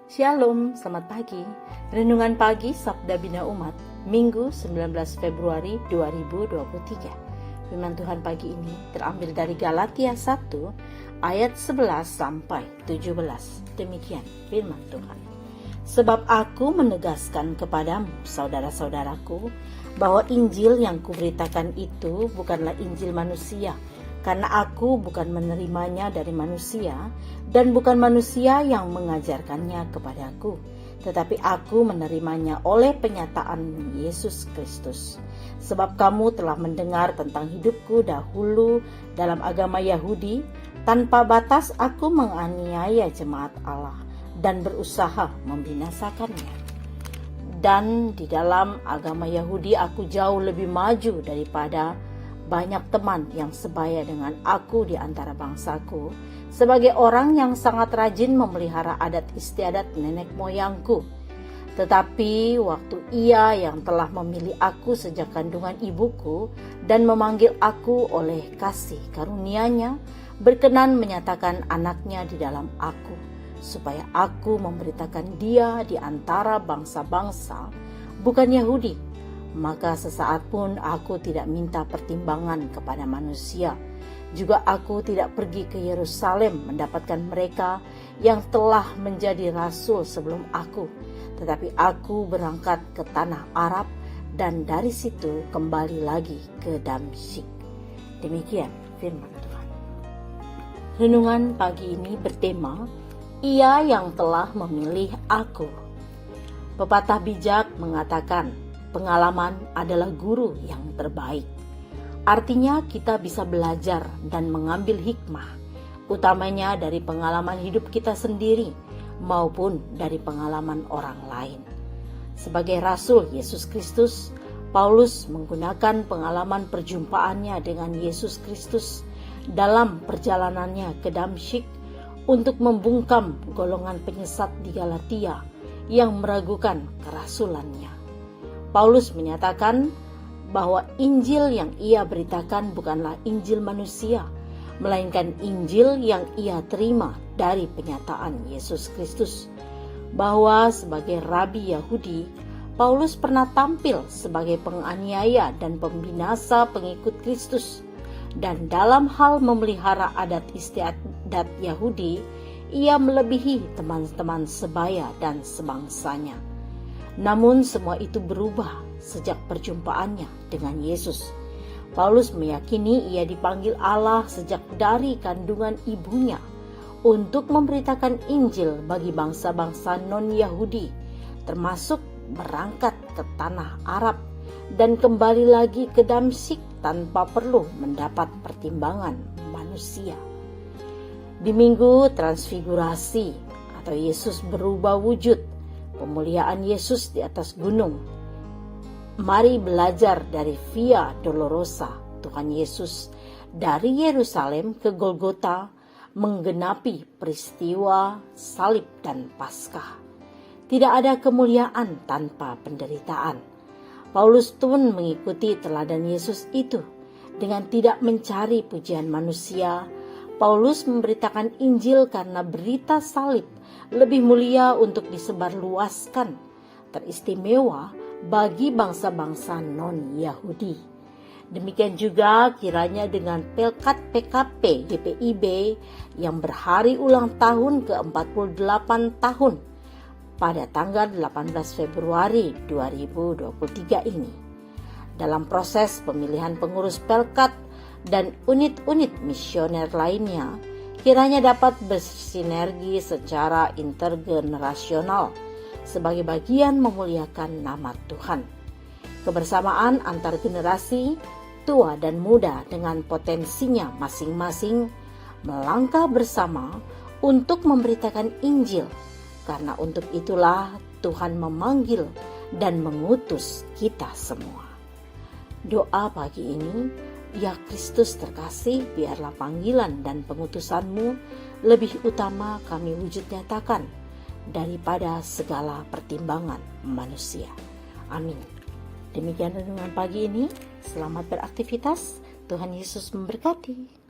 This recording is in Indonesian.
Shalom, selamat pagi. Renungan pagi Sabda Bina Umat, Minggu 19 Februari 2023. Firman Tuhan pagi ini terambil dari Galatia 1 ayat 11 sampai 17. Demikian firman Tuhan. Sebab aku menegaskan kepadamu, saudara-saudaraku, bahwa Injil yang kuberitakan itu bukanlah Injil manusia, karena aku bukan menerimanya dari manusia, dan bukan manusia yang mengajarkannya kepadaku, tetapi aku menerimanya oleh penyataan Yesus Kristus. Sebab kamu telah mendengar tentang hidupku dahulu dalam agama Yahudi, tanpa batas aku menganiaya jemaat Allah dan berusaha membinasakannya. Dan di dalam agama Yahudi aku jauh lebih maju daripada banyak teman yang sebaya dengan aku di antara bangsaku, sebagai orang yang sangat rajin memelihara adat istiadat nenek moyangku. Tetapi waktu Ia yang telah memilih aku sejak kandungan ibuku dan memanggil aku oleh kasih karunia-Nya, berkenan menyatakan anaknya di dalam aku, supaya aku memberitakan Dia di antara bangsa-bangsa, bukan Yahudi. Maka sesaat pun aku tidak minta pertimbangan kepada manusia. Juga aku tidak pergi ke Yerusalem mendapatkan mereka yang telah menjadi rasul sebelum aku. Tetapi aku berangkat ke tanah Arab dan dari situ kembali lagi ke Damsyik. Demikian firman Tuhan. Renungan pagi ini bertema, Ia yang telah memilih aku. Pepatah bijak mengatakan, pengalaman adalah guru yang terbaik. Artinya kita bisa belajar dan mengambil hikmah, utamanya dari pengalaman hidup kita sendiri maupun dari pengalaman orang lain. Sebagai Rasul Yesus Kristus, Paulus menggunakan pengalaman perjumpaannya dengan Yesus Kristus dalam perjalanannya ke Damsyik untuk membungkam golongan penyesat di Galatia yang meragukan kerasulannya. Paulus menyatakan bahwa Injil yang ia beritakan bukanlah Injil manusia, melainkan Injil yang ia terima dari penyataan Yesus Kristus. Bahwa sebagai rabi Yahudi, Paulus pernah tampil sebagai penganiaya dan pembinasa pengikut Kristus. Dan dalam hal memelihara adat istiadat Yahudi, ia melebihi teman-teman sebaya dan sebangsanya. Namun semua itu berubah sejak perjumpaannya dengan Yesus. Paulus meyakini ia dipanggil Allah sejak dari kandungan ibunya untuk memberitakan Injil bagi bangsa-bangsa non-Yahudi, termasuk berangkat ke tanah Arab dan kembali lagi ke Damsyik tanpa perlu mendapat pertimbangan manusia. Di Minggu Transfigurasi atau Yesus berubah wujud, pemuliaan Yesus di atas gunung, mari belajar dari Via Dolorosa Tuhan Yesus dari Yerusalem ke Golgota, menggenapi peristiwa salib dan Paskah. Tidak ada kemuliaan tanpa penderitaan. Paulus pun mengikuti teladan Yesus itu. Dengan tidak mencari pujian manusia, Paulus memberitakan Injil karena berita salib lebih mulia untuk disebarluaskan, teristimewa bagi bangsa-bangsa non-Yahudi. Demikian juga kiranya dengan Pelkat PKP GPIB yang berhari ulang tahun ke-48 tahun pada tanggal 18 Februari 2023 ini. Dalam proses pemilihan pengurus Pelkat dan unit-unit misioner lainnya, kiranya dapat bersinergi secara intergenerasional sebagai bagian memuliakan nama Tuhan. Kebersamaan antar generasi, tua dan muda dengan potensinya masing-masing, melangkah bersama untuk memberitakan Injil, karena untuk itulah Tuhan memanggil dan mengutus kita semua. Doa pagi ini, ya Kristus terkasih, biarlah panggilan dan pengutusanmu lebih utama kami wujud nyatakan daripada segala pertimbangan manusia. Amin. Demikian renungan pagi ini. Selamat beraktivitas. Tuhan Yesus memberkati.